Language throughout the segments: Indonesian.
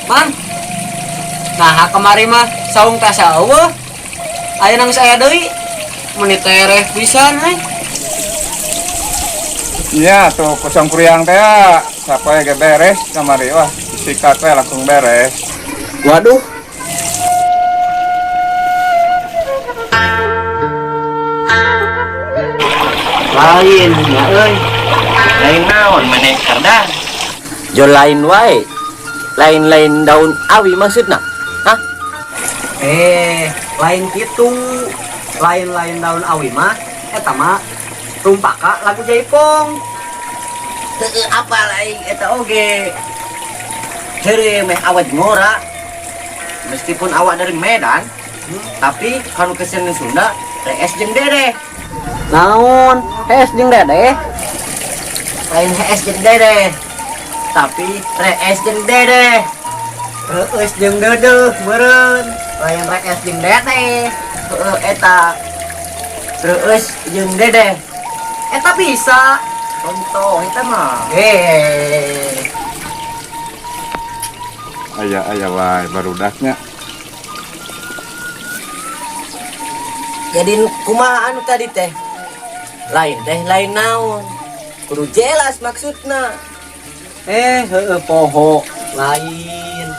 Mang, nah kemari mah saung tasa eueuh. Aya nang saya deui. Menit tereh pisan hai. Iya tuh kosong kuriang teh sampai ge beres kamari wah sikat teh langsung beres. Waduh. Lain ya euy. Lain naon maneh kardan? Jo lain wae. Lain-lain daun awi maksudna. Hah? Lain gitu. Lain-lain daun awi mah eta mah rumpaka lagu Jaipong. Teu apa lain eta oge. Heureuy meh awet ngora. Meskipun awak dari Medan, tapi kalau kesini Sunda, rees jeung dede. Naon? Hes jeung Dede. Lain rees jeung dede. Tapi rees jeung dede. Reus jeung Dedeh meureun. Lain rees jeung Dede. Eta reus jeung dede. Eta bisa. Contoh eta mah. Aya wae barudaknya. Jadi kumaha anu tadi teh? Lain teh lain naon? Kudu jelas maksudna. Heueuh poho lain.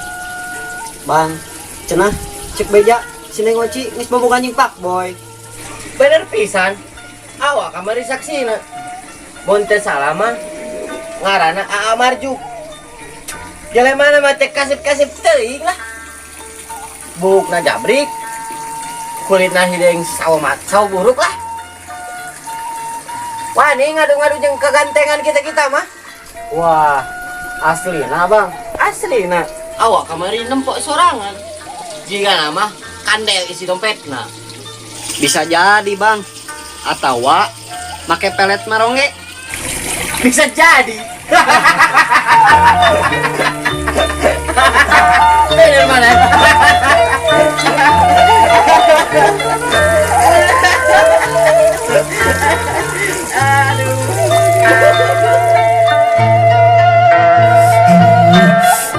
Bang, cenah cek beja Sineng Oci geus bobogan jeung Pak Boy. Bener pisan. Awak kamari saksina. Mun teu salah mah ngaranna Aa Marjuk. Jelema mah teh kasip-kasip teuing lah. Bukna jabrik. Kulitna hideng sawo buruk lah. Wani ngadu-ngadu jeung kegantengan kita mah. Wah, aslina Bang, aslina. Awak kamari nempok sorangan. Jika nama kandel isi dompetna. Bisa jadi Bang. Atawa make pelet marongge. Bisa jadi. Bener mana?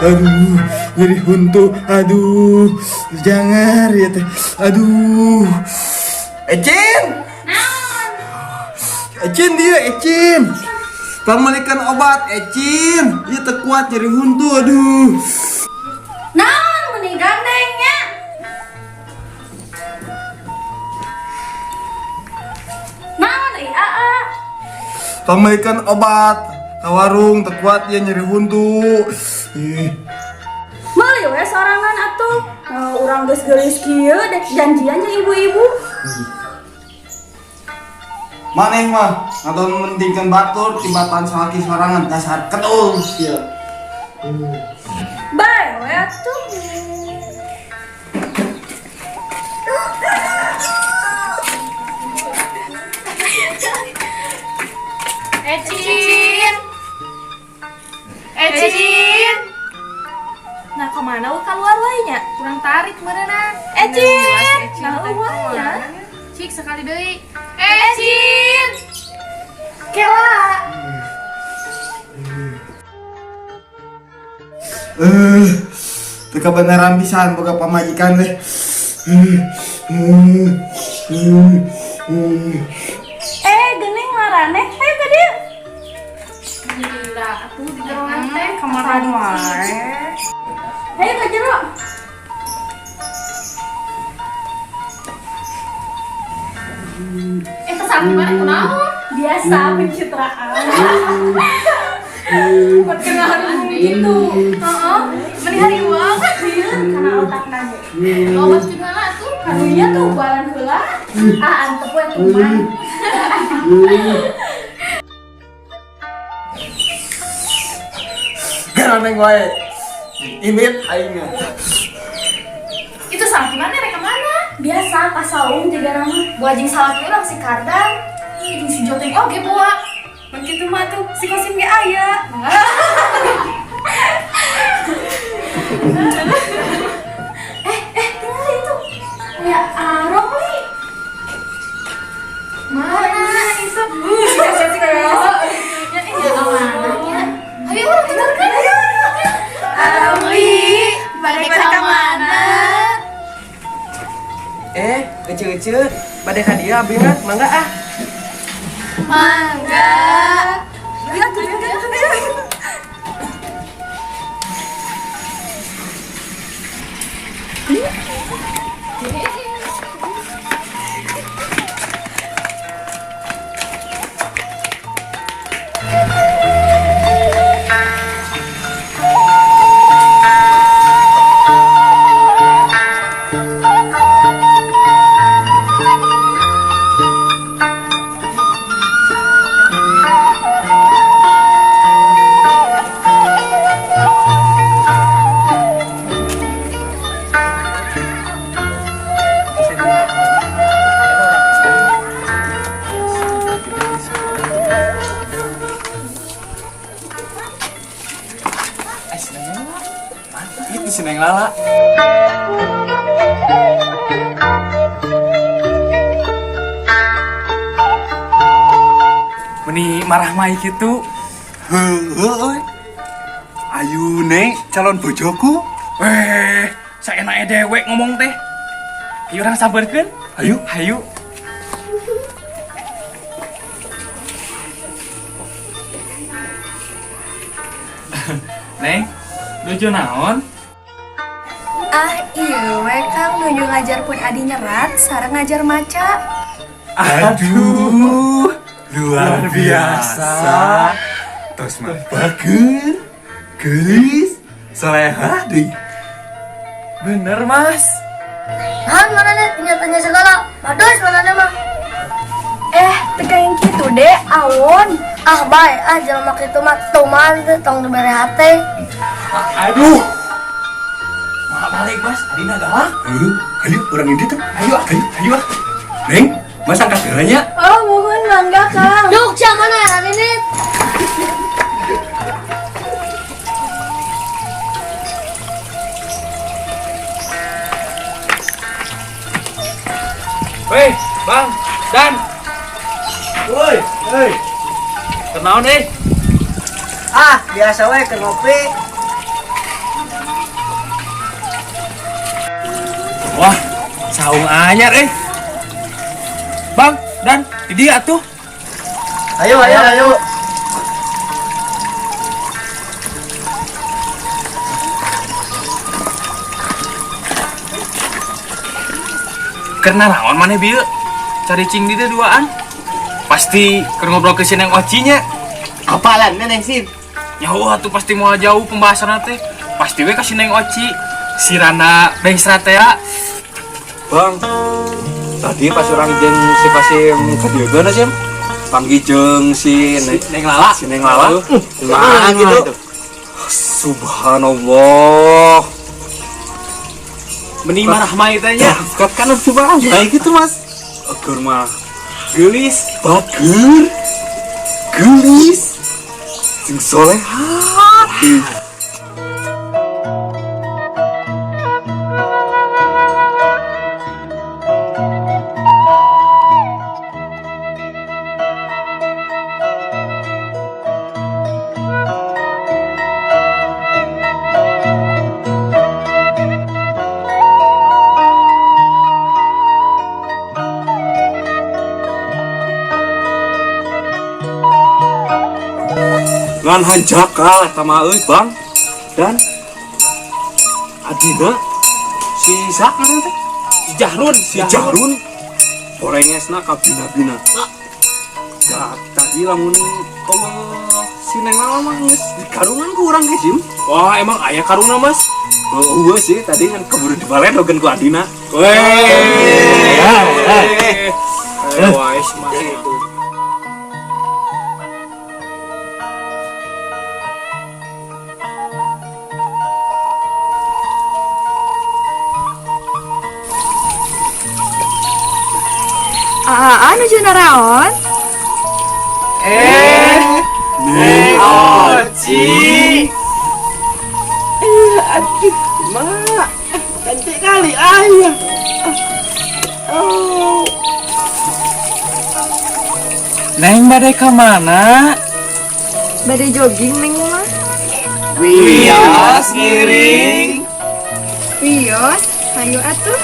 Aduh, nyeri huntu. Aduh, jangan ya teh. Aduh. Ecin. Ecin dia, Ecin. Pamalikan obat, Ecin. Dia terkuat nyeri huntu. Aduh. Naon meni gandengnya? Naon Aa? Pamalikan obat. Ke warung terkuat dia nyeri huntu. Meuli we sorangan atuh. Urang geus geulis kieu dek janjian jeung ibu-ibu. Maneh mah ngadon mentingkeun batur tibatan salaki sorangan dasar kedul sia. Bae we atuh. Ecin. Ecin. Nah kemana we keluar wae nya? Kurang tarik beneran. Ecin. Nah wae nya. Cik sekali deui. Ecin. Kela. Teka beneran pisan boga pamajikan teh. Geuning maraneh. Hayu ka dieu. Gila, atuh di jero teh kamaran wae. Hayu ka jero. Kesana mana kunaon? Biasa pencitraan. Buat kenalan gitu. Heeh. Meni hari uang. Ieu kana otakna ge. Lobat gimana tuh? Kadunya tuh balan heula. Antep we tuman. neng wae. Imit aing. Itu salah gimana mereka mana? Biasa pas saung jaga nama. Buat jing salah kurang si Kardang. Ih, si Joteng oge buat. Begitu mah tuh si Kosim ge aya. Tinggal itu. Ya arong li. Mana itu? Si ya ini amanahnya. Ayo orang kita kan. Arong li. Balik ka mana? Kecil-kecil, badai hadiah abingat, mangga ah. Mangga. Lihat tuh. Itu si Neng Lala. Meni marah mai gitu. Heuh. Ayu Neng calon bojoku. Weh, saya enak dewek ngomong teh. Ayo orang sabarkeun. Ayo. Ayo. Neng, nuju naon? Ah iya we Kang nuju ngajar pun adi nyerat sareng ngajar maca. Aduh, luar biasa. Tos mah bageun, gelis, saleha deui. Bener, Mas. Mana nih tanya-tanya segala. Bados mana mah. Teka yang gitu deh, awon. Ah bae, jelema kitu mah tuman teh tong dibere hate. Aduh. Malah balik, Mas. Adina galak. Ayo orang ini tuh. Ayo. Neng, Mas angkat geranya. Oh, mohon mangga Kang. Duk, siapa mana ya ini? Weh, Bang, Dan. Woi, hei. Kenal nih? Biasa we ke ngopi. Wah, saung anyar Bang, Dan, di dia tuh. Ayo. Karena lawan mana bieu? Cari cing di dia duaan. Pasti keur ngobrol ke Neng Ocinya. Apalan Neng Sim? Nyawa tuh pasti mau jauh pembahasan teh. Pasti we ka Neng Oci. Si Rana Bengsrat ya. Bang, tadi pas orang jeung si Pasim kadieuna Sim. Panggil jeung si Neng Lala. Si Neng Lala. Nah, gitu. Subhanallah. Meni marah mai tanya. Kan subhanallah baik gitu Mas. Agar mah gelis, bager. Gelis. Jeung soleha. Ngan hanjakal eta mah euy Bang. Dan adina si sakar teh si Jahrun orengesna ka bina-bina. Ya tadi lamun si Neng Lala mah geus dikarungan ku urang ge Sim. Wah, emang aya karungna, Mas? Eueuh sih tadi kan keburu dibaledogeun ku adina. Wais mah itu. nuju naraon? Neng Oci. Aduh, mak. Cantik kali ayah. Oh. Neng badai ke mana? Bade jogging neng mah. Wios ngiring. Wios, hayu atuh.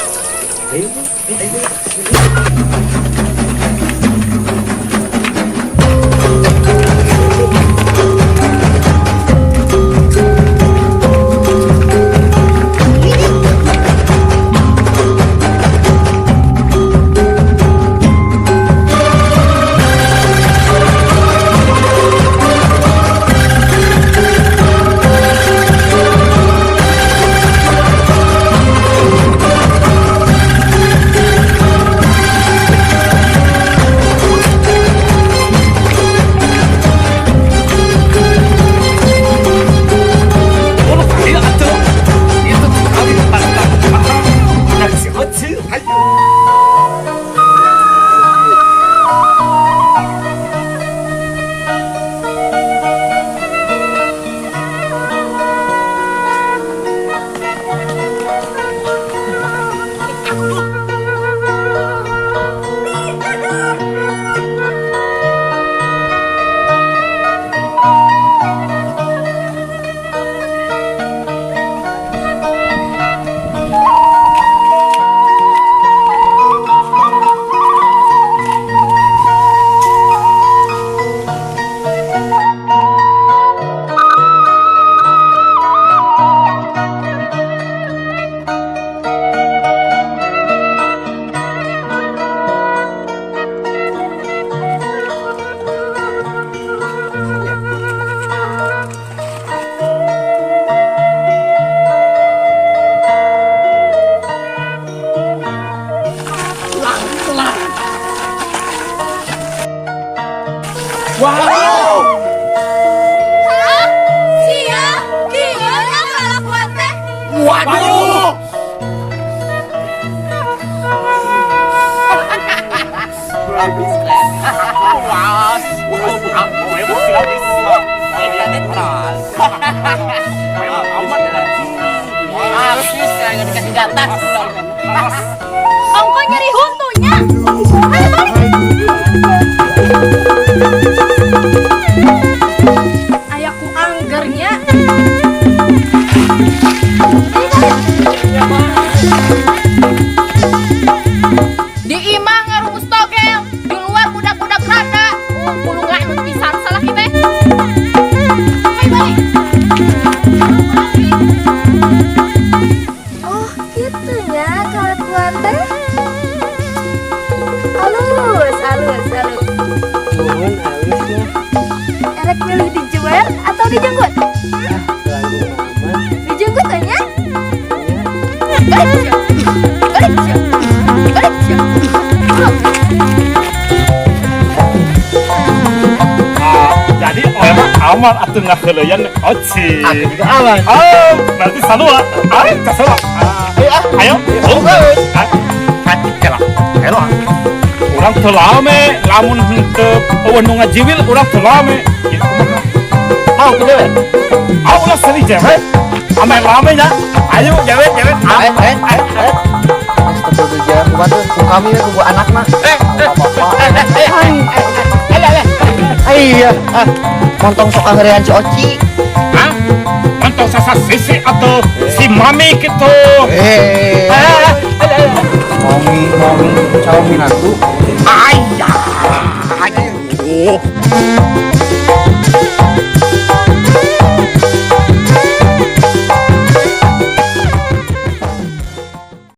Ongko nyeri huntunya. Ayahku anggernya. Di imah ngarumus togel, di luar budak-budak rada. Pulungan pisan salah kita. Hai balik. Oh, gitunya kelakuan teh. Halus, halus, halus. Nuhun halusnya. Erek milih dijual atau dijenggut? Lagu mama. Dijenggut aja. Jadi orang aman atuh ngaheuleyan Oci. Aku juga aman. Oh, berarti salua. Ayo, kasala. Ayo, kati kela. Kela. Urang teu lame, lamun henteu eueun ngajiwil urang teu lame. Kitu mah. Mau ke dewe? Au ulah seri jewe. Ame lame nya. Ayo jewe. Betul dia kumaha ku kami we ku anak mah. Iya, montong sok angeurean si Oci. Hah? Mantau sasa sisi atau si mami gitu. Momi, calon minantu. Ayah.